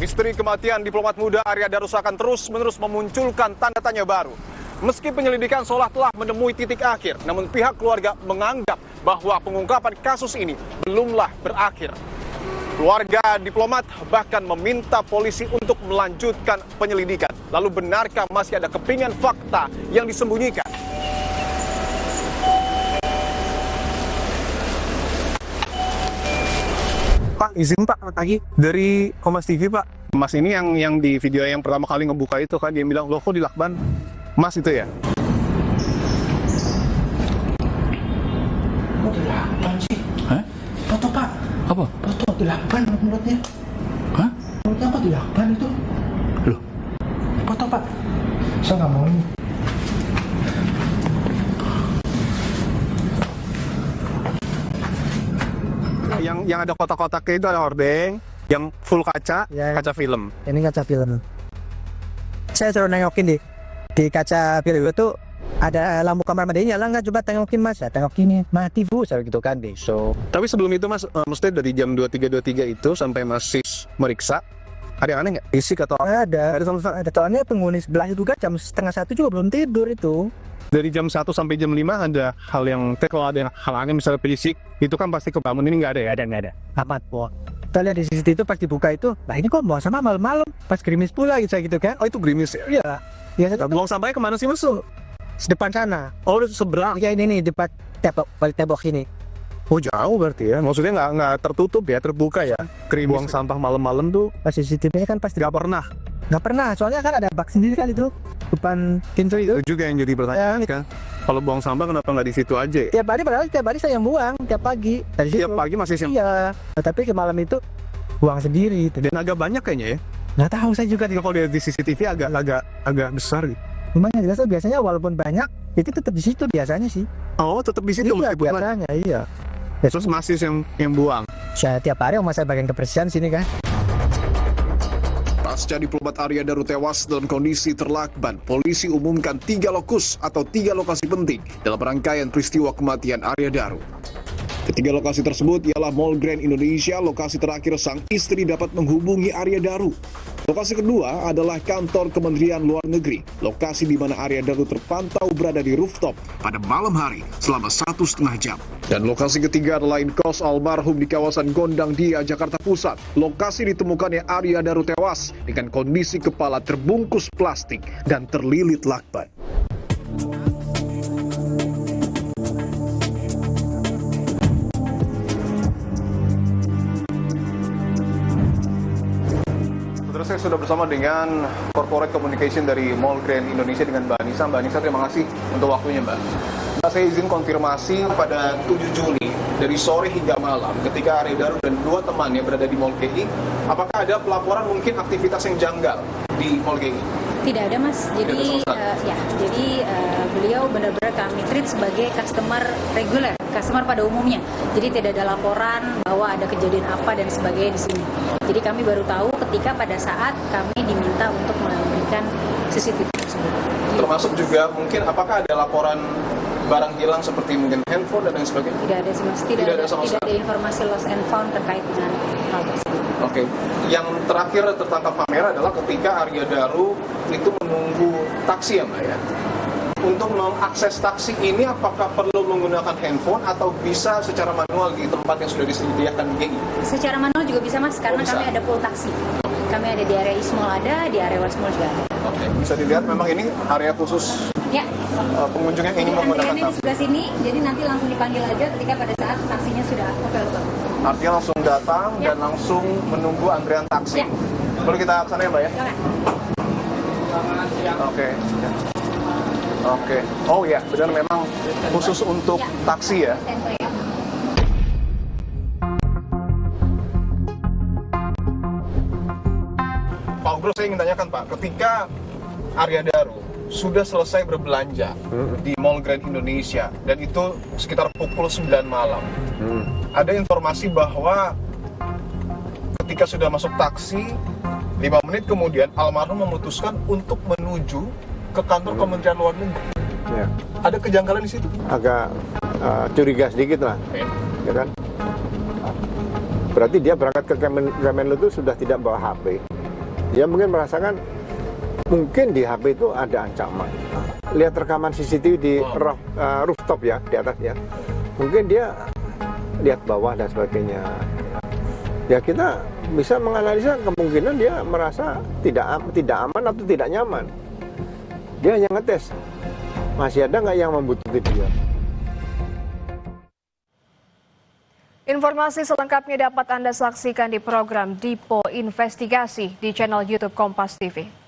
Misteri kematian diplomat muda Arya Darus akan terus-menerus memunculkan tanda tanya baru. Meski penyelidikan seolah telah menemui titik akhir, namun pihak keluarga menganggap bahwa pengungkapan kasus ini belumlah berakhir. Keluarga diplomat bahkan meminta polisi untuk melanjutkan penyelidikan. Lalu benarkah masih ada kepingan fakta yang disembunyikan? Pak, izin Pak, lagi dari Kompas TV Pak. Mas ini yang di video yang pertama kali ngebuka itu kan, dia bilang, loh kok di lakban? Mas itu ya? Kok di lakban sih? Hah? Foto Pak. Apa? Foto di lakban menurutnya. Hah? Menurutnya apa di lakban itu? Loh? Foto Pak. Saya nggak mau ini. Yang ada kotak-kotaknya itu ada hordeng, yang full kaca, Ya. kaca film. Ini kaca film. Saya suruh nengokin di kaca film itu ada lampu kamar mandinya lah, nggak, coba tengokin Mas, ya tengokin nih, mati Bu, saya gitu kan deh. So Tapi sebelum itu Mas, maksudnya dari jam 23.23 itu sampai Mas meriksa, ada yang aneh nggak? Fisik atau ada sama ada soalnya penghuni sebelah itu kan jam 12:30 juga belum tidur itu. dari jam 1 sampai jam 5 ada hal yang, kalau ada yang hal aneh misalnya fisik, itu kan pasti kebangun, ini nggak ada ya? Nggak ada. Amat po. Kita lihat di CCTV itu pas dibuka itu, nah ini kok mau sama malam-malam, pas gerimis pula gitu, saya gitu kan. Oh itu gerimis ya? Iya. Ya saya Buang sampahnya kemana sih Mas? depan sana. Oh itu seberang. Ya ini nih depan tembok ini. Oh jauh berarti ya? Maksudnya nggak tertutup ya, terbuka ya? Buang sampah malam-malam tuh Pas CCTV-nya kan pasti nggak pernah. nggak pernah, soalnya kan ada bak sendiri kan itu depan pintu itu. Itu juga yang jadi pertanyaan kan. Kalau buang sampah kenapa nggak di situ aja ya? Tiap hari, padahal tiap hari saya yang buang tiap pagi dari situ. Tiap pagi masih siap. Iya, nah, tapi ke malam itu buang sendiri. Dan agak banyak kayaknya ya. Nggak tahu saya juga. Kalau lihat di CCTV agak besar gitu. Lumayan biasanya walaupun banyak itu tetap di situ biasanya sih. Oh tetap di situ Iya, meskipun biasanya iya. terus masih yang buang. Saya tiap hari sama saya bagian kebersihan sini kan. Pasca diplomat Arya Daru tewas dalam kondisi terlakban, polisi umumkan 3 lokus atau 3 lokasi penting dalam rangkaian peristiwa kematian Arya Daru. Ketiga lokasi tersebut ialah Mall Grand Indonesia, lokasi terakhir sang istri dapat menghubungi Arya Daru. Lokasi kedua adalah kantor Kementerian Luar Negeri, lokasi di mana Arya Daru terpantau berada di rooftop pada malam hari selama 1,5 jam. Dan lokasi ketiga adalah kos almarhum di kawasan Gondang Dia, Jakarta Pusat. Lokasi ditemukannya Arya Daru tewas dengan kondisi kepala terbungkus plastik dan terlilit lakban. Saya sudah bersama dengan Corporate Communication dari Mall Grand Indonesia dengan Mbak Anissa. Mbak Anissa, terima kasih untuk waktunya Mbak. Mbak, saya izin konfirmasi pada 7 Juli dari sore hingga malam ketika Arya Daru dan 2 temannya berada di Mall GI, apakah ada pelaporan mungkin aktivitas yang janggal di Mall GI? Tidak ada Mas, jadi beliau benar-benar kami treat sebagai customer reguler, customer pada umumnya. Jadi tidak ada laporan bahwa ada kejadian apa dan sebagainya di sini. Jadi kami baru tahu ketika pada saat kami diminta untuk memberikan CCTV tersebut. Termasuk juga mungkin apakah ada laporan barang hilang seperti mungkin handphone dan lain sebagainya? Tidak ada sih Mas, tidak ada informasi lost and found terkait dengan hal tersebut. Oke, yang terakhir tertangkap kamera adalah ketika Arya Daru itu menunggu taksi ya Mbak ya. Untuk mengakses taksi ini apakah perlu menggunakan handphone atau bisa secara manual di tempat yang sudah disediakan GI? Secara manual juga bisa Mas, karena bisa. kami ada pool taksi. Kami ada di area East Mall ada, di area West Mall juga ada. Oke, bisa dilihat memang ini area khusus Ya. pengunjung yang ingin menggunakan Antriannya di taksi. sebelah sini, jadi nanti langsung dipanggil aja ketika pada saat taksinya sudah available. Artinya langsung datang dan langsung menunggu antrian taksi. Ya. Boleh kita kesana ya Mbak ya? Silakan. Oke. Oke. Oh ya, benar memang khusus untuk taksi ya. Standby ya. Pak Ugro, saya ingin tanyakan Pak, ketika Arya Daru sudah selesai berbelanja di Mall Grand Indonesia dan itu sekitar pukul 9 malam, ada informasi bahwa ketika sudah masuk taksi 5 menit kemudian almarhum memutuskan untuk menuju ke kantor Kementerian Luar Negeri. Ya, Ada kejanggalan di situ? agak curiga sedikit lah, Oke. ya kan? Berarti dia berangkat ke Kemenlu itu sudah tidak bawa HP. Dia mungkin merasakan mungkin di HP itu ada ancaman. Lihat rekaman CCTV di rooftop ya, di atas ya. Mungkin dia lihat bawah dan sebagainya. Ya kita bisa menganalisa kemungkinan dia merasa tidak aman atau tidak nyaman. Dia hanya ngetes, masih ada nggak yang membutuhkan dia. Informasi selengkapnya dapat Anda saksikan di program Dipo Investigasi di channel YouTube Kompas TV.